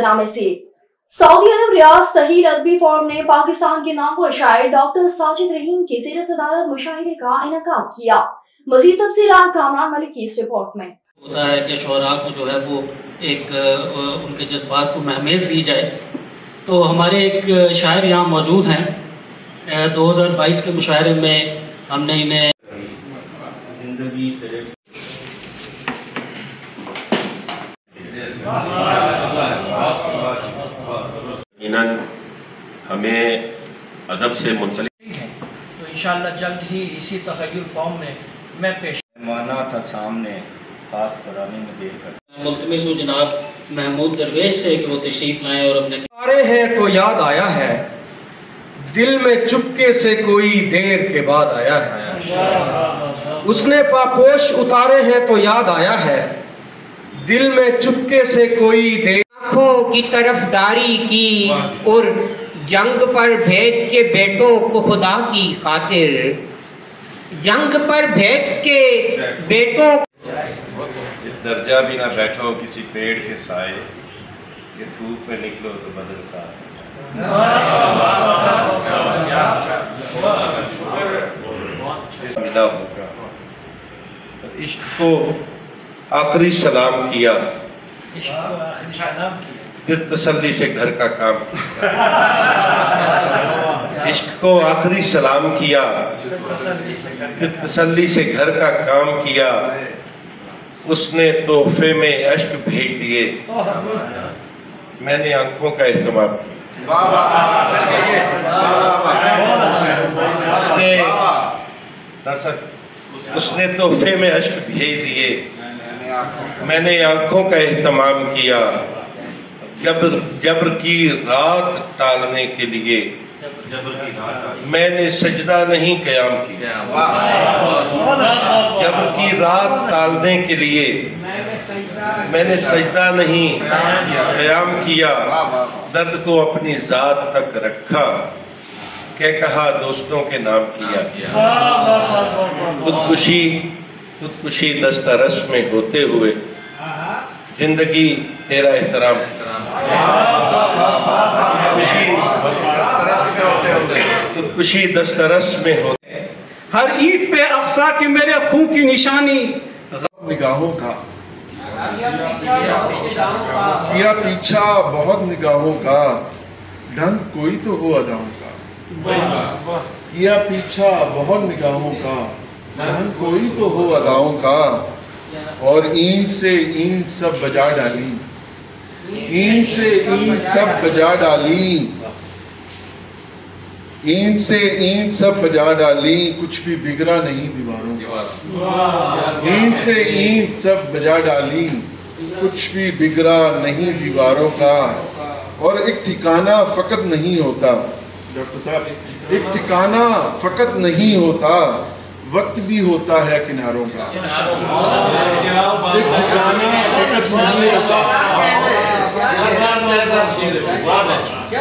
मुंतनामे से सऊदी अरब रियाज तहील अदबी फोरम ने पाकिस्तान के नामवर शायर डॉक्टर साजिद रहीम की ज़ेर सदारत मुशायरे का इनेकाद किया। मज़ीद तफसीलात कामरान मलिक की इस रिपोर्ट में। होता है कि शोरा को जो है वो एक उनके जज्बात को महमेज दी जाए, तो हमारे एक शायर यहाँ मौजूद हैं। 2022 के मुशायरे में हमने इन्हें जिंदगी हमें अदब से मुंसलिक है, तो इंशाअल्लाह जल्द ही इसी तख़य्युल फॉर्म में मैं पेश माना था सामने हाथ बढ़ाने में देर कर। मुल्तमिस हूँ जनाब महमूद दरवेश से कि वो तशरीफ लाएं और अपने उतारे हैं तो याद आया है, दिल में चुपके से कोई देर के बाद आया है। उसने पापोश उतारे हैं तो याद आया है, दिल में चुपके से कोई देर। आँखों की तरफदारी की और जंग पर भेज के बेटों को खुदा की खातिर, जंग पर भेज के बेटों। इस दर्जा भी ना बैठो किसी पेड़ के साए, कि धूप में निकलो तो बदर साथ मिला होगा। इश्क को आखिरी सलाम किया, फिर तसल्ली से घर का काम किया। इश्क को आखिरी सलाम किया, फिर तसल्ली से घर का काम किया। उसने तोहफे में अश्क भेज दिए, मैंने आंखों का इस्तेमाल किया। उसने तोहफे में अश्क भेज दिए, मैंने आंखों का एहतमाम किया। जबर की रात टालने के लिए मैंने सजदा नहीं क़याम किया। जबर की रात टालने के लिए मैंने सजदा नहीं क़याम किया। दर्द को अपनी ज़ात तक रखा, क्या कहा दोस्तों के नाम किया। खुदकुशी दस्तरस में होते हुए जिंदगी तेरा एहतराम। खुदकुशी दस्तरस में होते, हर ईंट पे अक्सा की मेरे खून की निशानी। निगाहों का किया पीछा बहुत निगाहों का, ढंग कोई तो हो अदाओं का। किया पीछा बहुत निगाहों का, ढंग कोई तो हो अदाओं का। और ईंट से ईंट सब बजा डाली, ईंट से ईंट सब बजा डाली। ईंट से ईंट सब बजा डाली, कुछ भी बिगड़ा नहीं दीवारों का। ईंट से ईंट सब बजा डाली, कुछ भी बिगड़ा नहीं दीवारों का। और एक ठिकाना फकत नहीं होता डॉक्टर साहब, एक ठिकाना फकत नहीं होता, वक्त भी होता है किनारों का। एक ठिकाना फकत नहीं होता,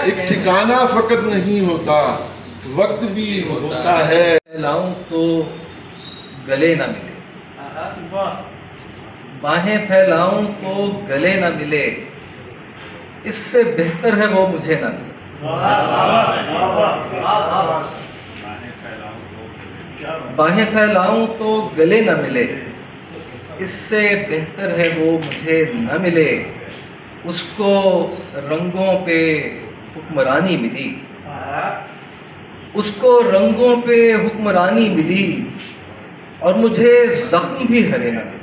एक ठिकाना फकत नहीं होता, वक्त भी होता है। फैलाऊं तो गले ना मिले, बाहें फैलाऊं तो गले ना मिले, इससे बेहतर है वो मुझे ना मिले। बाहें फैलाऊं तो गले न मिले, इससे बेहतर है वो मुझे न मिले। उसको रंगों पे हुक्मरानी मिली, उसको रंगों पे हुक्मरानी मिली, और मुझे जख्म भी हरे न मिले।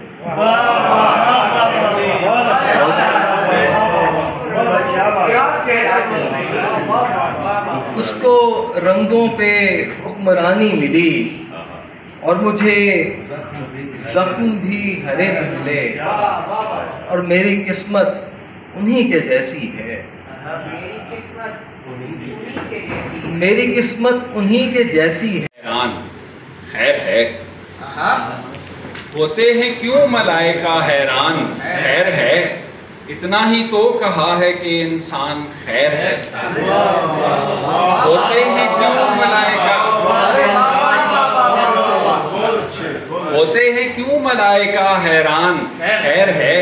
उसको रंगों पे हुक्मरानी मिली, और मुझे जख्म भी हरे न मिले। और मेरी किस्मत उन्हीं के जैसी है, मेरी किस्मत उन्हीं के जैसी है। हैरान खैर है, होते हैं क्यों मलाइका हैरान, खैर है। इतना ही तो कहा है कि इंसान खैर है। होते हैं क्यों मलाइका, होते हैं क्यों मलाइका हैरान, खैर है।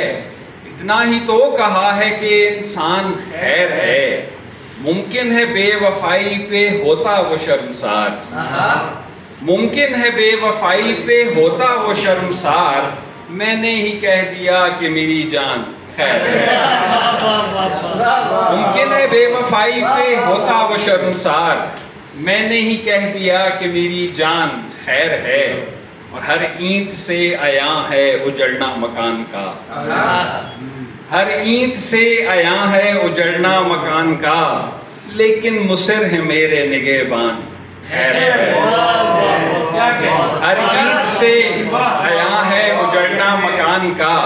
इतना इतना ही तो कहा है कि इंसान खैर है, मुमकिन है बेवफाई पे होता वो शर्मसार, मुमकिन है बेवफाई पे होता वो शर्मसार, मैंने ही कह दिया कि मेरी जान खैर है। मुमकिन है बेवफाई पे होता वो शर्मसार, मैंने ही कह दिया कि मेरी जान खैर है। और हर ईंट से आया है उजड़ना मकान का, हर ईंट से आया है उजड़ना मकान का, लेकिन मुसिर है मेरे निगहबान खैर है। हर ईंट से आया है उजड़ना मकान का,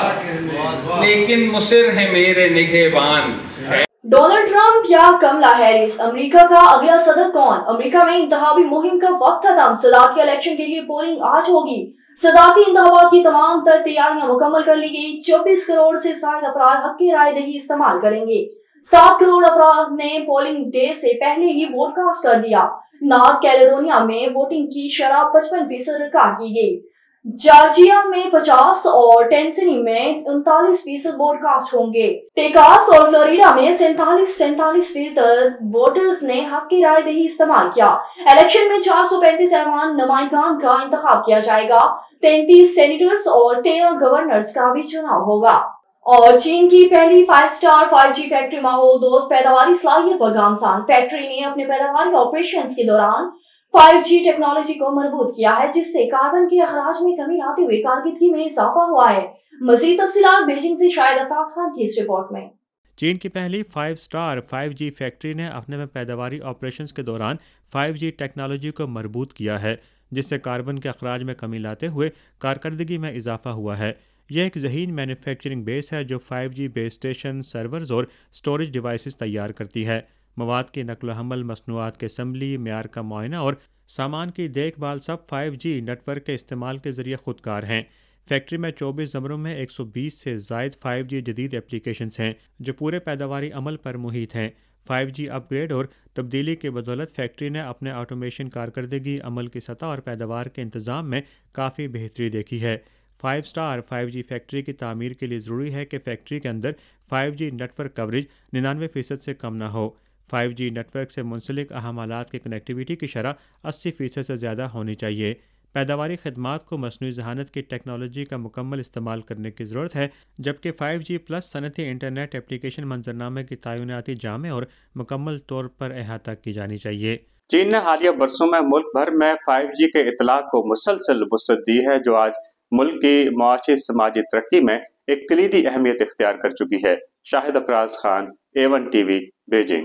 लेकिन मुसिर है मेरे निगहबान खैर। डोनाल्ड ट्रंप या कमला हैरिस, अमेरिका का अगला सदर कौन? अमेरिका में इंतखाबी मुहिम का वक्त खत्म, सदारती इलेक्शन के लिए पोलिंग आज होगी। सदारती इंतखाबात की तमाम तर तैयारियां मुकम्मल कर ली गई। 24 करोड़ से ज्यादा अफराद हक की राय दही इस्तेमाल करेंगे। 7 करोड़ अफराद ने पोलिंग डे से पहले ही वोट कास्ट कर दिया। नॉर्थ कैलिफोर्निया में वोटिंग की शरह 55% रिकॉर्ड की गई। जॉर्जिया में 50 और टेनेसी में 39% वोट कास्ट होंगे। टेक्सास और फ्लोरिडा में 47% वोटर्स ने हक की राय दही इस्तेमाल किया। इलेक्शन में 435 ऐवान नुमाइंदगान का इंतखाब किया जाएगा। 33 सेनेटर्स और 13 गवर्नर्स का भी चुनाव होगा। और चीन की पहली 5 स्टार 5G फैक्ट्री माहौल दोस्त पैदावारी सलाहियत पर गामसान। फैक्ट्री ने अपने पैदावारी ऑपरेशंस के दौरान 5G टेक्नोलॉजी को मजबूत किया है, जिससे कार्बन के अखराज में कमी लाते हुए कारकर्दगी में इजाफा हुआ है। मजीद तफसीलात बीजिंग से शाहिद अफराज खान की इस रिपोर्ट में। चीन की पहली 5 स्टार 5G फैक्ट्री ने अपने में पैदावारी ऑपरेशंस के दौरान 5G टेक्नोलॉजी को मजबूत किया है, जिससे कार्बन के अखराज में कमी लाते हुए कारकर्दगी में इजाफा हुआ है। यह एक ज़हीन मैन्युफैक्चरिंग बेस है जो 5G बेस स्टेशन, सर्वर्स और स्टोरेज डिवाइसेस तैयार करती है। मवाद की नकल हमल, मसनूआत के असम्बली, म्यार का मुआयना और सामान की देखभाल सब 5G नेटवर्क के इस्तेमाल के ज़रिए खुदकार हैं। फैक्ट्री में 24 ज़मरों में 120 से ज़ायद 5G जदीद एप्लीकेशंस हैं जो पूरे पैदावारी अमल पर मुहित हैं। 5G अपग्रेड और तब्दीली के बदौलत फैक्ट्री ने अपने ऑटोमेशन, कारकर्दगी, अमल की सतह और पैदावार के इंतज़ाम में काफ़ी बेहतरी देखी है। 5 स्टार 5G फैक्ट्री की तामीर के लिए ज़रूरी है कि फैक्ट्री के अंदर 5G नेटवर्क कवरेज 99% से कम ना हो। 5G नेटवर्क से मुंसलिक अहम आलात की कनेक्टिविटी की शरह 80% से ज़्यादा होनी चाहिए। पैदावारी खदमात को मसनूई ज़हानत की टेक्नोलॉजी का मुकम्मल इस्तेमाल करने की ज़रूरत है, जबकि 5G प्लस सनती इंटरनेट एप्लीकेशन मंजरनामे की तयनाती जामे और मुकम्मल तौर पर अहाता की जानी चाहिए। चीन ने हालिया बरसों में मुल्क भर में 5G के इतलाक़ को मुसलसल वुसअत दी है, जो आज मुल्क की मुआशी समाजी तरक्की में एक कलीदी अहमियत इख्तियार कर चुकी है। Shahid Afraz Khan, A1 TV, Beijing.